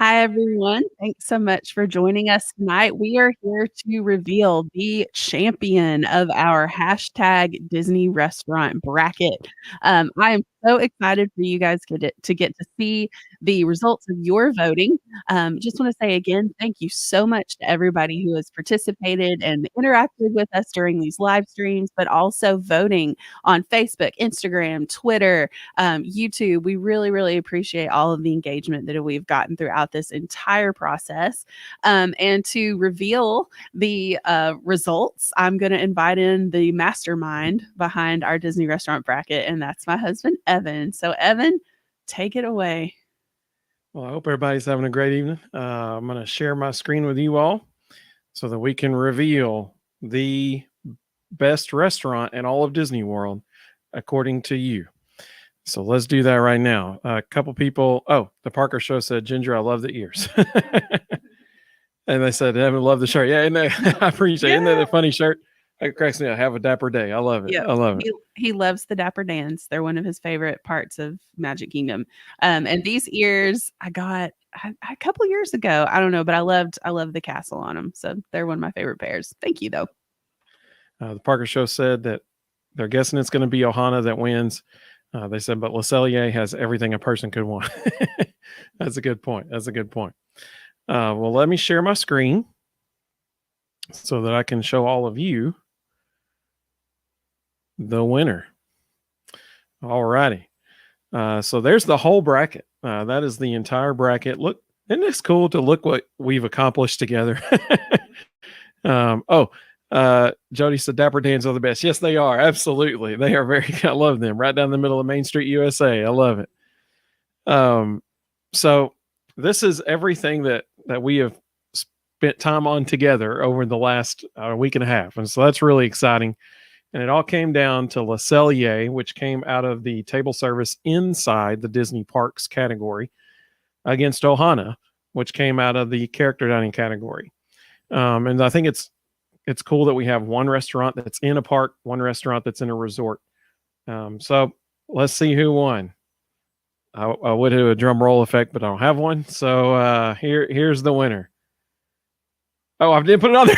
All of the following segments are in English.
Hi, everyone. Thanks so much for joining us tonight. We are here to reveal the champion of our hashtag Disney restaurant bracket. I am so excited for you guys to get to see the results of your voting. Just want to say again, thank you so much to everybody who has participated and interacted with us during these live streams, but also voting on Facebook, Instagram, Twitter, YouTube. We really, really appreciate all of the engagement that we've gotten throughout this entire process. And to reveal the results, I'm going to invite in the mastermind behind our Disney restaurant bracket, and that's my husband, Evan. So, Evan, take it away. Well, I hope everybody's having a great evening. I'm going to share my screen with you all so that we can reveal the best restaurant in all of Disney World, according to you. So let's do that right now. A couple people. Oh, the Parker Show said, Ginger, I love the ears. And they said, Evan, love the shirt. Yeah, I appreciate it. Isn't that a funny shirt? It cracks me up. Have a dapper day. I love it. Yeah, I love it. he loves the Dapper Dans. They're one of his favorite parts of Magic Kingdom. And these ears I got a couple years ago. I don't know, but I loved the castle on them. So they're one of my favorite pairs. Thank you, though. The Parker Show said that they're guessing it's going to be Ohana that wins. They said, but Le Cellier has everything a person could want. That's a good point. That's a good point. Well, let me share my screen so that I can show all of you the winner. All righty. So there's the whole bracket. That is the entire bracket. Look, isn't this cool to look what we've accomplished together? Jody said Dapper Dans are the best. Yes, they are. Absolutely. They are very, I love them. Right down the middle of Main Street, USA. I love it. So this is everything that we have spent time on together over the last week and a half. And so that's really exciting. And it all came down to Le Cellier, which came out of the table service inside the Disney Parks category, against Ohana, which came out of the character dining category. And I think it's cool that we have one restaurant that's in a park, one restaurant that's in a resort. So let's see who won. I would do a drum roll effect, but I don't have one. So here's the winner. Oh, I didn't put it on there.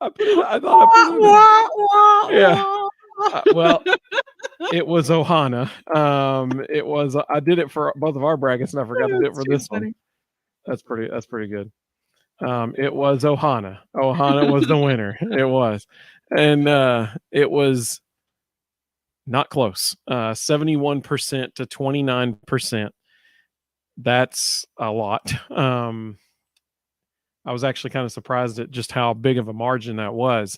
I thought I put it in there. Well, it was Ohana. It was. I did it for both of our brackets, and I forgot to do it for this one. That's pretty good. It was Ohana. Ohana was the winner. It was, and it was not close. 71% to 29%. That's a lot. I was actually kind of surprised at just how big of a margin that was.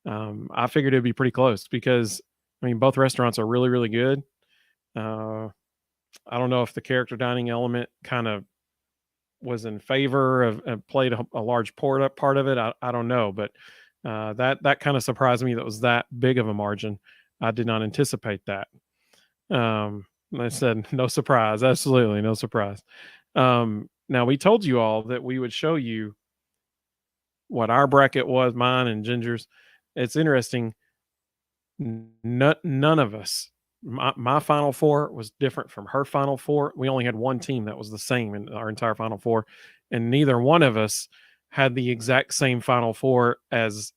I figured it'd be pretty close because, I mean, both restaurants are really, really good. I don't know if the character dining element kind of was in favor of played a large part of it. I don't know, but that kind of surprised me that was that big of a margin. I did not anticipate that. I said, no surprise. Absolutely no surprise. Now, we told you all that we would show you what our bracket was, mine and Ginger's. It's interesting. None of us, my Final Four was different from her Final Four. We only had one team that was the same in our entire Final Four, and neither one of us had the exact same Final Four as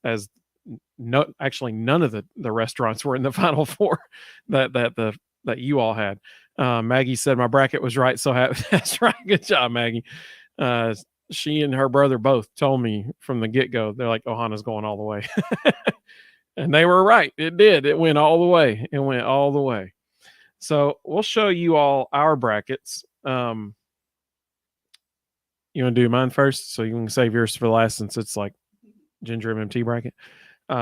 actually none of the restaurants were in the Final Four that you all had. Maggie said my bracket was right, so that's right. Good job, Maggie. She and her brother both told me from the get-go, they're like, Ohana's going all the way. And they were right. It did. It went all the way. It went all the way. So we'll show you all our brackets. You want to do mine first so you can save yours for last since it's like Ginger MMT bracket.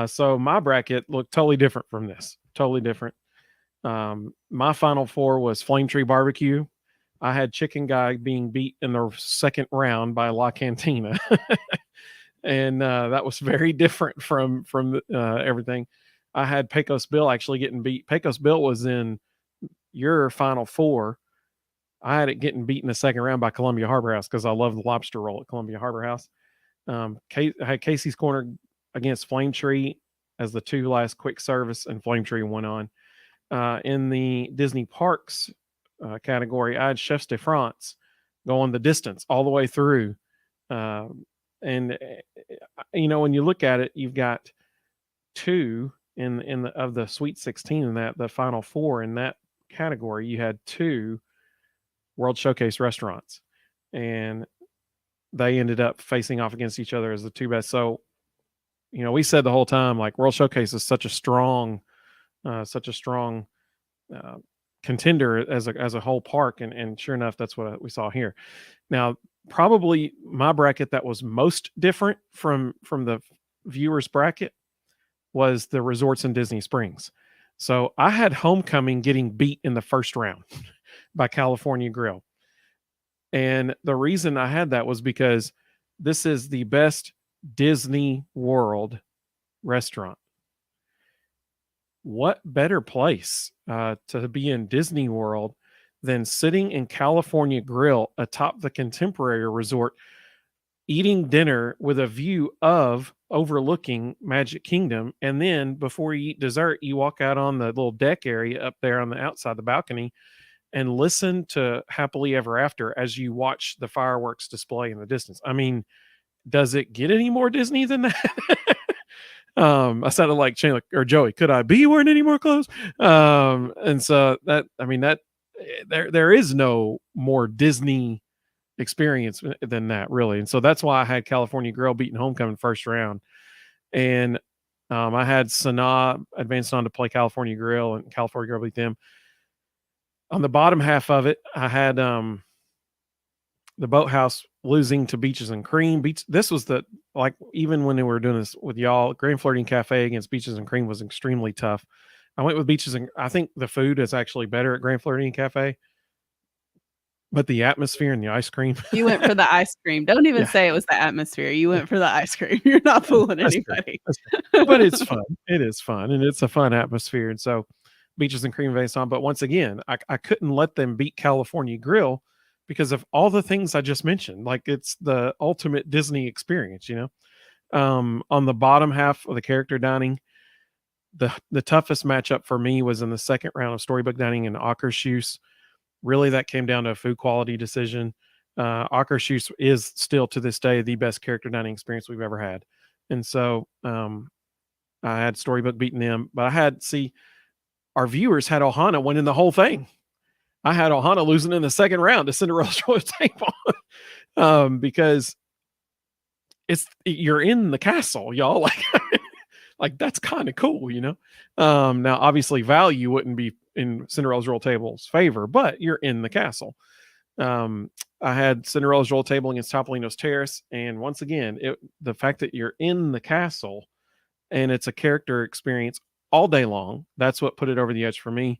So my bracket looked totally different from this. Totally different. My Final Four was Flame Tree Barbecue. I had Chicken Guy being beat in the second round by La Cantina. And that was very different from everything. I had Pecos Bill actually getting beat. Pecos Bill was in your Final Four. I had it getting beat in the second round by Columbia Harbor House because I love the lobster roll at Columbia Harbor House. I had Casey's Corner against Flame Tree as the two last quick service, and Flame Tree went on. In the Disney Parks category, I had Chefs de France going the distance all the way through. And when you look at it, you've got two in the of the Sweet 16 in that the Final Four in that category. You had two World Showcase restaurants, and they ended up facing off against each other as the two best. So, we said the whole time like World Showcase is such a strong uh, contender as a whole park, and sure enough, that's what we saw here. Now, probably my bracket that was most different from the viewers bracket was the resorts in Disney Springs. So I had Homecoming getting beat in the first round by California Grill. And the reason I had that was because this is the best Disney World restaurant. What better place to be in Disney World than sitting in California Grill atop the Contemporary Resort, eating dinner with a view of overlooking Magic Kingdom, and then before you eat dessert, you walk out on the little deck area up there on the outside the balcony and listen to Happily Ever After as you watch the fireworks display in the distance. I mean, does it get any more Disney than that? I sounded like Chandler or Joey. Could I be wearing any more clothes? And so there is no more Disney experience than that, really. And so that's why I had California Grill beating Homecoming first round, and I had Sanaa advanced on to play California Grill, and California Grill beat them. On the bottom half of it, I had the Boathouse losing to Beaches and Cream. This was even when they were doing this with y'all, Grand Floridian Cafe against Beaches and Cream was extremely tough. I went with Beaches, and I think the food is actually better at Grand Floridian Cafe, but the atmosphere and the ice cream. You went for the ice cream. Don't even say it was the atmosphere. You went for the ice cream. You're not fooling anybody. But it's fun. It is fun, and it's a fun atmosphere. And so Beaches and Cream based on. But once again, I couldn't let them beat California Grill because of all the things I just mentioned. Like, it's the ultimate Disney experience, on the bottom half of the character dining, the toughest matchup for me was in the second round of Storybook Dining and Akershus. Really, that came down to a food quality decision. Akershus is still to this day the best character dining experience we've ever had. And so I had Storybook beating them, but our viewers had Ohana winning the whole thing. I had Ohana losing in the second round to Cinderella's Royal Table because you're in the castle, y'all. Like that's kind of cool, Now, obviously, value wouldn't be in Cinderella's Royal Table's favor, but you're in the castle. I had Cinderella's Royal Table against Topolino's Terrace, and once again, the fact that you're in the castle and it's a character experience all day long, that's what put it over the edge for me.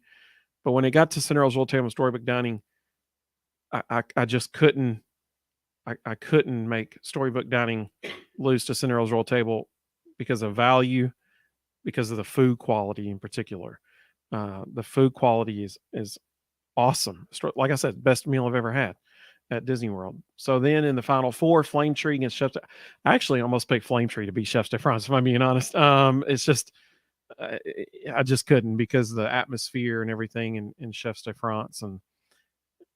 But when it got to Cinderella's Royal Table and Storybook Dining, I just couldn't. I couldn't make Storybook Dining lose to Cinderella's Royal Table because of value, because of the food quality in particular. The food quality is awesome. Like I said, best meal I've ever had at Disney World. So then in the Final Four, Flame Tree against Chef's. I actually almost picked Flame Tree to beat Chef's de France, if I'm being honest. It's just I just couldn't because of the atmosphere and everything in Chef's de France, and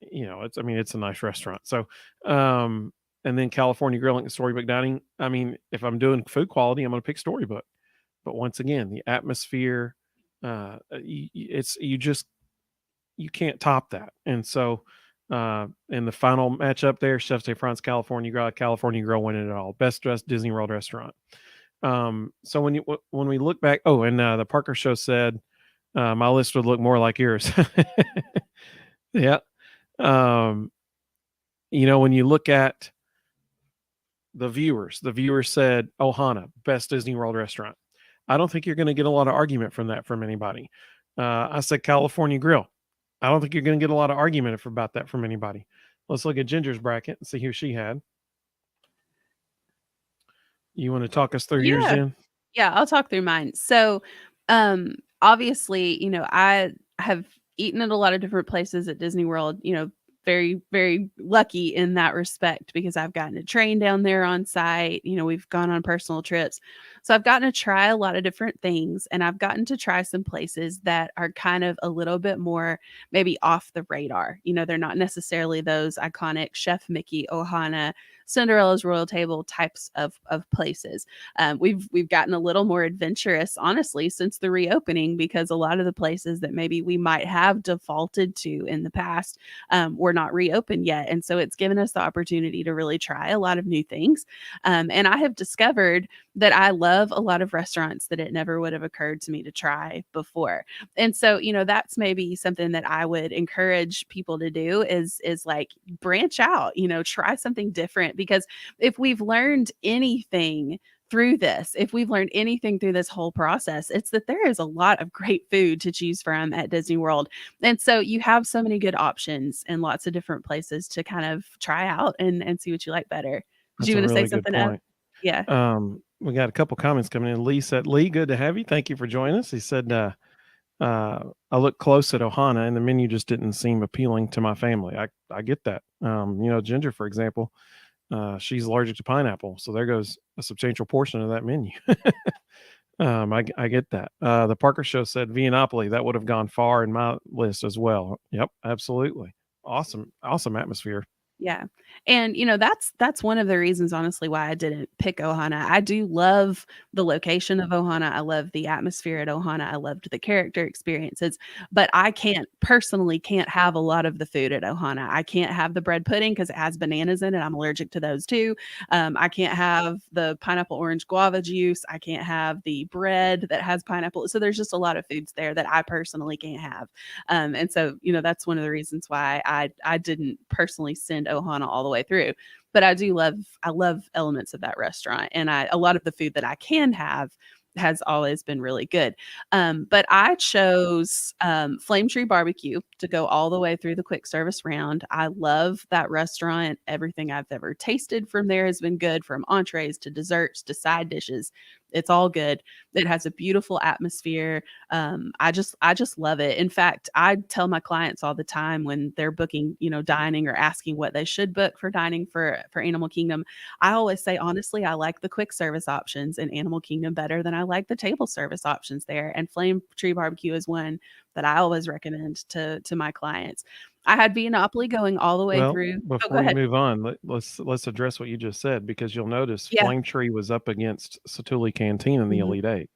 it's a nice restaurant. So and then California Grilling and Storybook Dining. I mean, if I'm doing food quality, I'm going to pick Storybook. But once again, the atmosphere, you can't top that. And so in the final matchup there, Chefs de France, California Grill winning it all. Best dressed Disney World restaurant. So when we look back, and the Parker Show said my list would look more like yours. Yeah. When you look at the viewers said Ohana, best Disney World restaurant. I don't think you're going to get a lot of argument from anybody. I said California Grill. I don't think you're going to get a lot of argument about that from anybody. Let's look at Ginger's bracket and see who she had. You want to talk us through yours, Jen? Yeah, I'll talk through mine. So, obviously, I have eaten at a lot of different places at Disney World, very, very lucky in that respect because I've gotten to train down there on site. We've gone on personal trips. So I've gotten to try a lot of different things, and I've gotten to try some places that are kind of a little bit more maybe off the radar. They're not necessarily those iconic Chef Mickey, Ohana, Cinderella's Royal Table types of places. We've gotten a little more adventurous, honestly, since the reopening because a lot of the places that maybe we might have defaulted to in the past were not reopened yet, and so it's given us the opportunity to really try a lot of new things. And I have discovered that I love a lot of restaurants that it never would have occurred to me to try before. And so, that's maybe something that I would encourage people to do is like branch out, try something different because if we've learned anything through this, if we've learned anything through this whole process, it's that there is a lot of great food to choose from at Disney World. And so you have so many good options and lots of different places to kind of try out and see what you like better. Did That's you a want to say really good something else? point. Yeah. We got a couple comments coming in. Lee said, Lee, good to have you. Thank you for joining us. He said, I looked close at Ohana and the menu just didn't seem appealing to my family. I get that. Ginger, for example, she's allergic to pineapple. So there goes a substantial portion of that menu. I get that. The Parker Show said Viennapoli. That would have gone far in my list as well. Yep, absolutely. Awesome atmosphere. Yeah. And that's one of the reasons honestly why I didn't pick Ohana. I do love the location of Ohana. I love the atmosphere at Ohana. I loved the character experiences, but I can't have a lot of the food at Ohana. I can't have the bread pudding because it has bananas in it. I'm allergic to those too. I can't have the pineapple orange guava juice. I can't have the bread that has pineapple. So there's just a lot of foods there that I personally can't have. And so, that's one of the reasons why I didn't personally send Ohana all the way through. But I love elements of that restaurant, and a lot of the food that I can have has always been really good. But I chose Flame Tree Barbecue to go all the way through the quick service round. I love that restaurant. Everything I've ever tasted from there has been good, from entrees to desserts to side dishes. It's all good. It has a beautiful atmosphere. I just love it. In fact, I tell my clients all the time when they're booking, dining or asking what they should book for dining for Animal Kingdom. I always say, honestly, I like the quick service options in Animal Kingdom better than I like the table service options there. And Flame Tree Barbecue is one that I always recommend to my clients. I had Viennapoli going all the way Well, through. Oh, go before you ahead. move on, let's address what you just said because you'll notice Yeah. Flame Tree was up against Satuli Canteen in the Mhm. Elite Eight,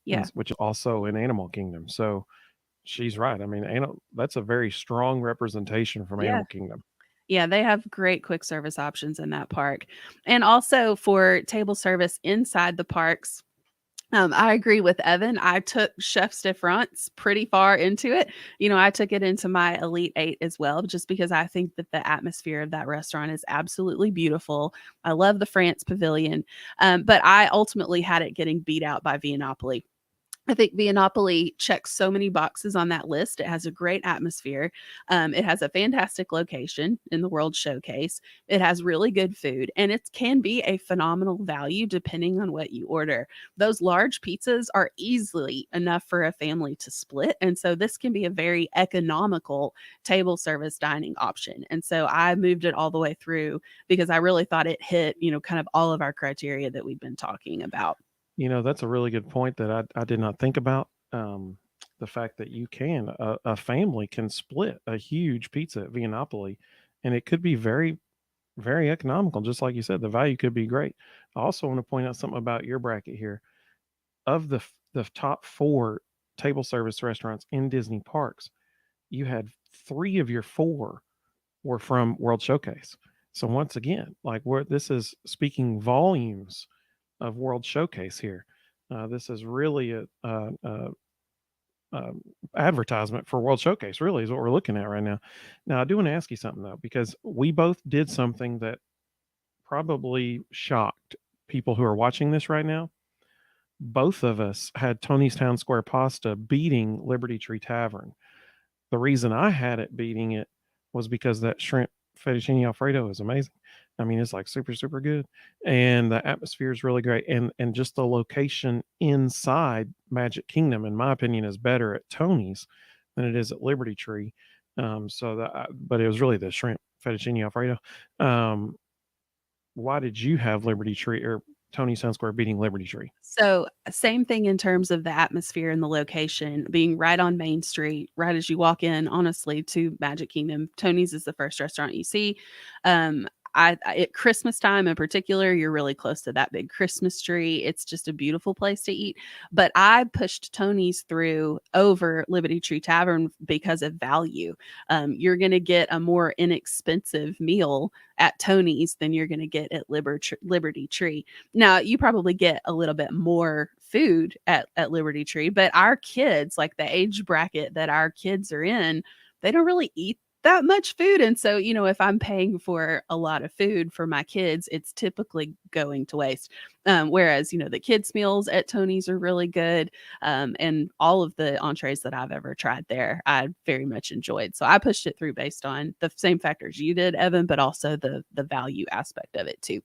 Yeah. which is also in Animal Kingdom. So she's right. I mean, that's a very strong representation from Yeah. Animal Kingdom. Yeah, they have great quick service options in that park. And also for table service inside the parks, I agree with Evan. I took Chef Stifrance pretty far into it. I took it into my Elite 8 as well, just because I think that the atmosphere of that restaurant is absolutely beautiful. I love the France Pavilion, but I ultimately had it getting beat out by Viennapoli. I think Viennapoli checks so many boxes on that list. It has a great atmosphere. It has a fantastic location in the World Showcase. It has really good food, and it can be a phenomenal value depending on what you order. Those large pizzas are easily enough for a family to split, and so this can be a very economical table service dining option. And so I moved it all the way through because I really thought it hit, kind of all of our criteria that we've been talking about. That's a really good point that I did not think about. The fact that a family can split a huge pizza at Viennapoli, and it could be very, very economical. Just like you said, the value could be great. I also want to point out something about your bracket here. Of the top four table service restaurants in Disney parks, you had three of your four were from World Showcase. So once again, like this is speaking volumes of World Showcase here. This is really a advertisement for World Showcase. Really, is what we're looking at right now. Now, I do want to ask you something though, because we both did something that probably shocked people who are watching this right now. Both of us had Tony's Town Square Pasta beating Liberty Tree Tavern. The reason I had it beating it was because that shrimp fettuccine alfredo is amazing. I mean, it's like super, super good. And the atmosphere is really great. And just the location inside Magic Kingdom, in my opinion, is better at Tony's than it is at Liberty Tree. But it was really the shrimp fettuccine alfredo. Um, why did you have Liberty Tree or Tony Sun Square beating Liberty Tree? So, same thing in terms of the atmosphere and the location, being right on Main Street, right as you walk in, honestly, to Magic Kingdom. Tony's is the first restaurant you see. At Christmas time in particular, you're really close to that big Christmas tree. It's just a beautiful place to eat. But I pushed Tony's through over Liberty Tree Tavern because of value. You're going to get a more inexpensive meal at Tony's than you're going to get at Liberty Tree. Now, you probably get a little bit more food at Liberty Tree, but our kids, like the age bracket that our kids are in, they don't really eat that much food. And so, if I'm paying for a lot of food for my kids, it's typically going to waste. Whereas, the kids' meals at Tony's are really good. And all of the entrees that I've ever tried there, I very much enjoyed. So I pushed it through based on the same factors you did, Evan, but also the value aspect of it too.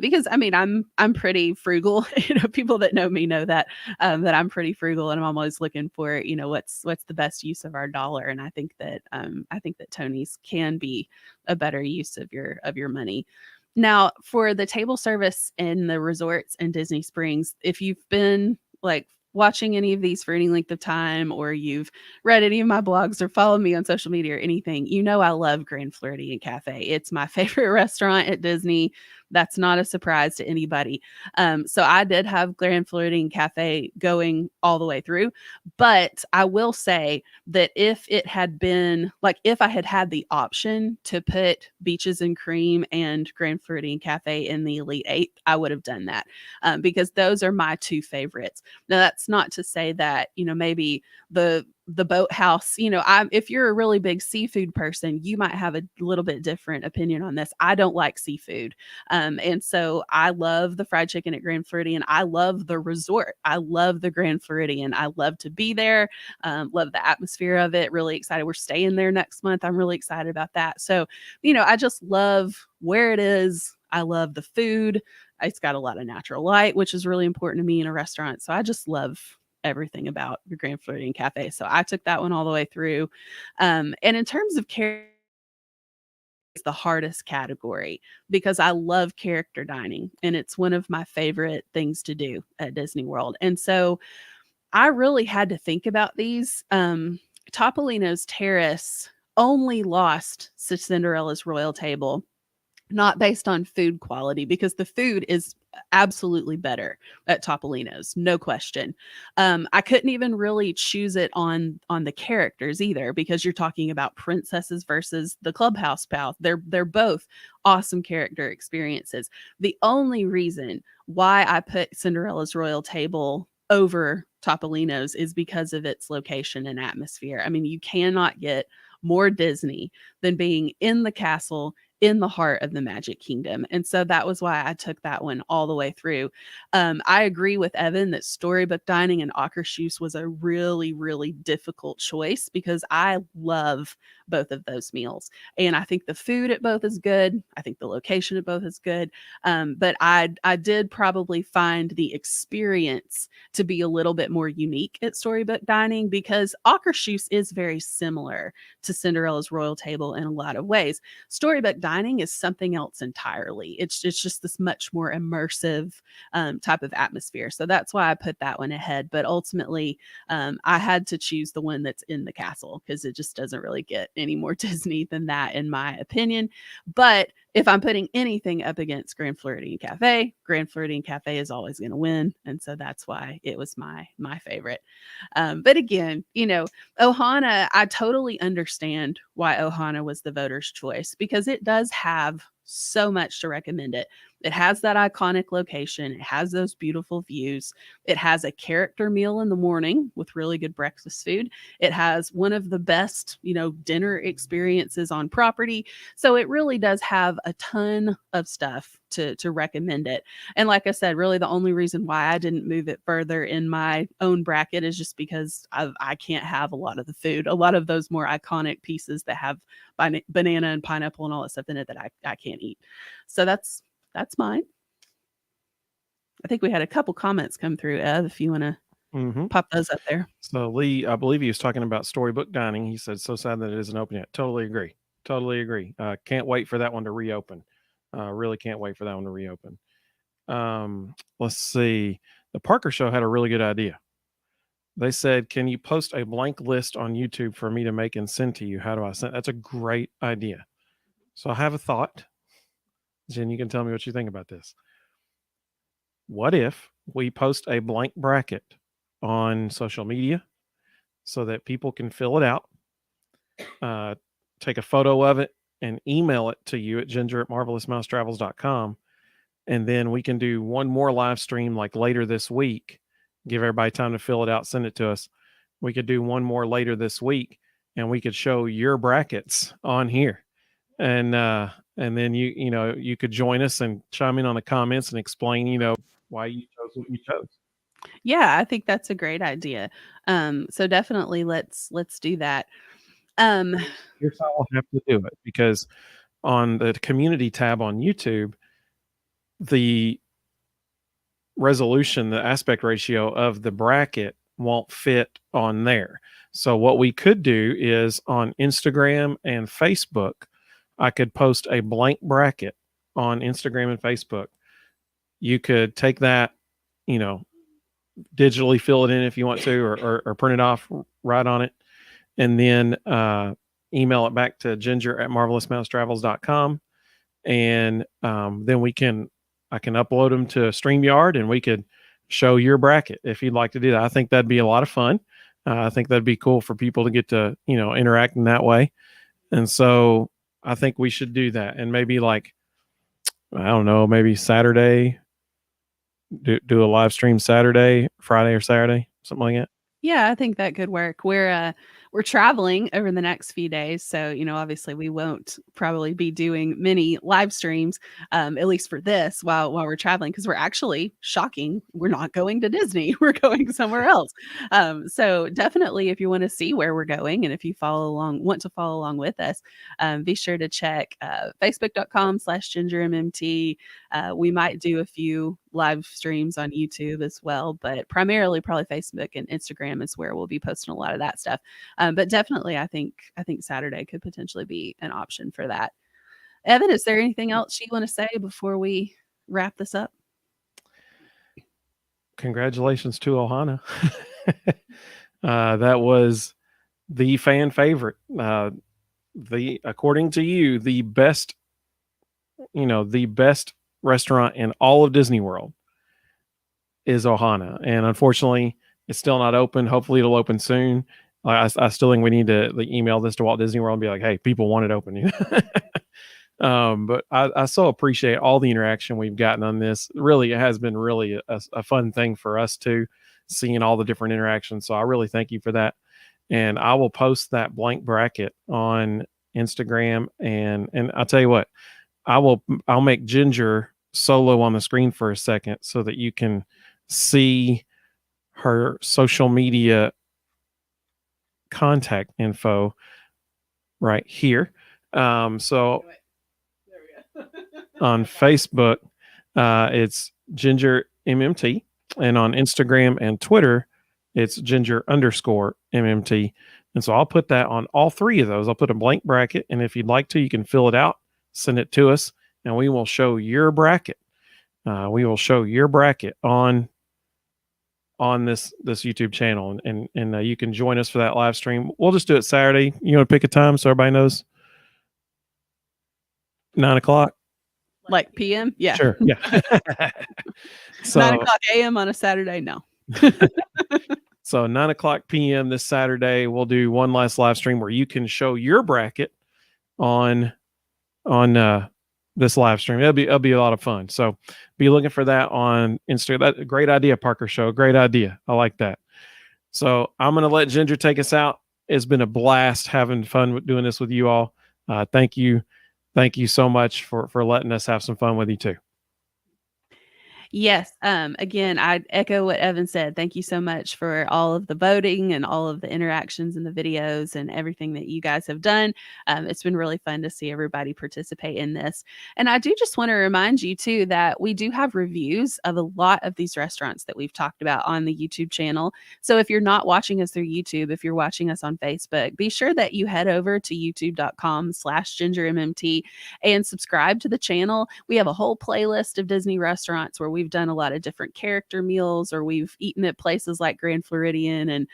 Because I mean, I'm pretty frugal. People that know me know that I'm pretty frugal, and I'm always looking for what's the best use of our dollar. And I think that Tony's can be a better use of your money. Now, for the table service in the resorts in Disney Springs, if you've been like watching any of these for any length of time, or you've read any of my blogs or followed me on social media or anything, I love Grand Floridian Cafe. It's my favorite restaurant at Disney. That's not a surprise to anybody. So I did have Grand Floridian Cafe going all the way through, but I will say that if it had been like if I had had the option to put Beaches and Cream and Grand Floridian Cafe in the Elite Eight, I would have done that, because those are my two favorites. Now, that's not to say that, maybe the boathouse, if you're a really big seafood person, you might have a little bit different opinion on this. I don't like seafood. And so I love the fried chicken at Grand Floridian. I love the resort. I love the Grand Floridian. I love to be there. Love the atmosphere of it. Really excited. We're staying there next month. I'm really excited about that. So, I just love where it is. I love the food. It's got a lot of natural light, which is really important to me in a restaurant. So I just love everything about the Grand Floridian Cafe. So I took that one all the way through. And in terms of character, it's the hardest category because I love character dining, and it's one of my favorite things to do at Disney World. And so I really had to think about these. Topolino's Terrace only lost to Cinderella's Royal Table, not based on food quality, because the food is absolutely better at Topolino's, no question. I couldn't even really choose it on the characters either, because you're talking about princesses versus the Clubhouse Pal. They're both awesome character experiences. The only reason why I put Cinderella's Royal Table over Topolino's is because of its location and atmosphere. I mean, you cannot get more Disney than being in the castle in the heart of the Magic Kingdom. And so that was why I took that one all the way through. I agree with Evan that Storybook Dining and Akershus was a really, really difficult choice, because I love both of those meals. And I think the food at both is good. I think the location at both is good. But I did probably find the experience to be a little bit more unique at Storybook Dining, because Akershus is very similar to Cinderella's Royal Table in a lot of ways. Storybook Dining is something else entirely. It's just this much more immersive type of atmosphere. So that's why I put that one ahead. But ultimately, I had to choose the one that's in the castle, because it just doesn't really get any more Disney than that, in my opinion. But if I'm putting anything up against Grand Floridian Cafe is always going to win, and so that's why it was my favorite. But again, Ohana, I totally understand why Ohana was the voter's choice, because it does have so much to recommend it. It has that iconic location. It has those beautiful views. It has a character meal in the morning with really good breakfast food. It has one of the best, dinner experiences on property. So it really does have a ton of stuff to recommend it. And like I said, really the only reason why I didn't move it further in my own bracket is just because I can't have a lot of the food, a lot of those more iconic pieces that have banana and pineapple and all that stuff in it that I can't eat. So that's mine. I think we had a couple comments come through, Ev, if you want to. Mhm. Pop those up there. So Lee, I believe he was talking about Storybook Dining. He said, "So sad that it isn't open yet." Totally agree. Totally agree. Can't wait for that one to reopen. Really can't wait for that one to reopen. Let's see. The Parker Show had a really good idea. They said, "Can you post a blank list on YouTube for me to make and send to you? How do I send?" That's a great idea. So I have a thought. Jen, you can tell me what you think about this. What if we post a blank bracket on social media so that people can fill it out, take a photo of it, and email it to you at ginger@marvelousmousetravels.com. And then we can do one more live stream like later this week. Give everybody time to fill it out, send it to us. We could do one more later this week, and we could show your brackets on here. And then you could join us and chime in on the comments and explain, why you chose what you chose. Yeah, I think that's a great idea. So definitely let's do that. Here's how we'll have to do it, because on the community tab on YouTube, the resolution, the aspect ratio of the bracket won't fit on there. So what we could do is on Instagram and Facebook, I could post a blank bracket on Instagram and Facebook. You could take that, digitally fill it in if you want to, or print it off, write on it, and then email it back to ginger@marvelousmousetravels.com. And then I can upload them to StreamYard, and we could show your bracket if you'd like to do that. I think that'd be a lot of fun. I think that'd be cool for people to get to, interact in that way. And so I think we should do that. And maybe I don't know, maybe Saturday, do a live stream Saturday, Friday or Saturday, something like that. Yeah, I think that could work. We're traveling over the next few days, so obviously we won't probably be doing many live streams, at least for this while we're traveling, because we're actually shocking. We're not going to Disney. We're going somewhere else. So definitely, if you want to see where we're going, and if you want to follow along with us, be sure to check facebook.com/gingermmt. We might do a few live streams on YouTube as well, but primarily probably Facebook and Instagram is where we'll be posting a lot of that stuff. But definitely, I think Saturday could potentially be an option for that. Evan, is there anything else you want to say before we wrap this up? Congratulations to Ohana. That was the fan favorite. According to you, the best restaurant in all of Disney World is Ohana. And unfortunately, it's still not open. Hopefully it'll open soon. I still think we need to email this to Walt Disney World and be like, hey, people want it open. But I so appreciate all the interaction we've gotten on this. Really, it has been really a fun thing for us too, seeing all the different interactions. So I really thank you for that. And I will post that blank bracket on Instagram. And I'll tell you what, I'll make Ginger solo on the screen for a second so that you can see her social media contact info right here. So on Facebook, it's Ginger MMT, and on Instagram and Twitter, it's Ginger_MMT. And so I'll put that on all three of those. I'll put a blank bracket, and if you'd like to, you can fill it out, send it to us, and we will show your bracket. We will show your bracket on this YouTube channel, and you can join us for that live stream. We'll just do it Saturday. You want to pick a time so everybody knows? 9:00. Like PM? Yeah. Sure. Yeah. So 9:00 AM on a Saturday? No. So 9:00 PM this Saturday, we'll do one last live stream where you can show your bracket on this live stream. It'll be a lot of fun. So be looking for that on Instagram. That's a great idea, Parker Show. Great idea. I like that. So I'm going to let Ginger take us out. It's been a blast having fun with doing this with you all. Thank you. Thank you so much for letting us have some fun with you too. Yes, again, I echo what Evan said. Thank you so much for all of the voting and all of the interactions in the videos and everything that you guys have done. It's been really fun to see everybody participate in this. And I do just want to remind you too that we do have reviews of a lot of these restaurants that we've talked about on the YouTube channel. So if you're not watching us through YouTube, if you're watching us on Facebook, be sure that you head over to youtube.com/gingermmt and subscribe to the channel. We have a whole playlist of Disney restaurants where we've done a lot of different character meals, or we've eaten at places like Grand Floridian and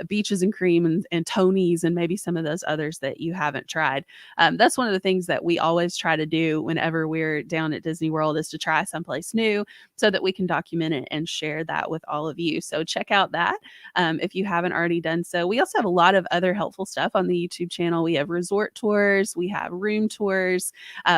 Beaches and Cream and Tony's, and maybe some of those others that you haven't tried. That's one of the things that we always try to do whenever we're down at Disney World, is to try someplace new so that we can document it and share that with all of you. So check out that if you haven't already done so. We also have a lot of other helpful stuff on the YouTube channel. We have resort tours, we have room tours,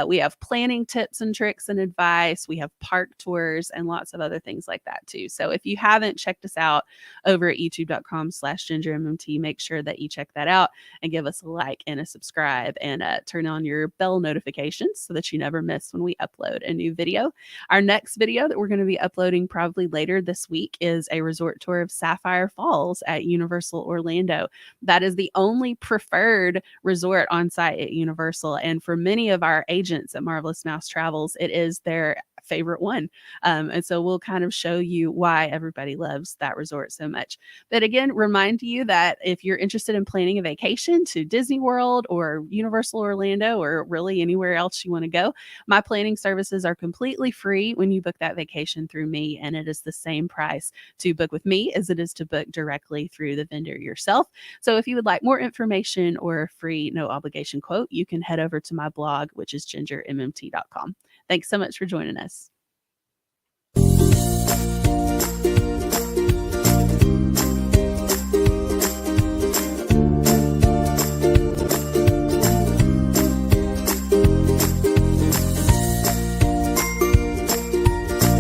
we have planning tips and tricks and advice. We have park tours and lots of other things like that too. So if you haven't checked us out over at youtube.com/gingermmt, make sure that you check that out and give us a like and a subscribe, and turn on your bell notifications so that you never miss when we upload a new video. Our next video that we're going to be uploading probably later this week is a resort tour of Sapphire Falls at Universal Orlando. That is the only preferred resort on site at Universal. And for many of our agents at Marvelous Mouse Travels, it is their favorite one. And so we'll kind of show you why everybody loves that resort so much. But again, remind you that if you're interested in planning a vacation to Disney World or Universal Orlando, or really anywhere else you want to go, my planning services are completely free when you book that vacation through me. And it is the same price to book with me as it is to book directly through the vendor yourself. So if you would like more information or a free no obligation quote, you can head over to my blog, which is gingermmt.com. Thanks so much for joining us.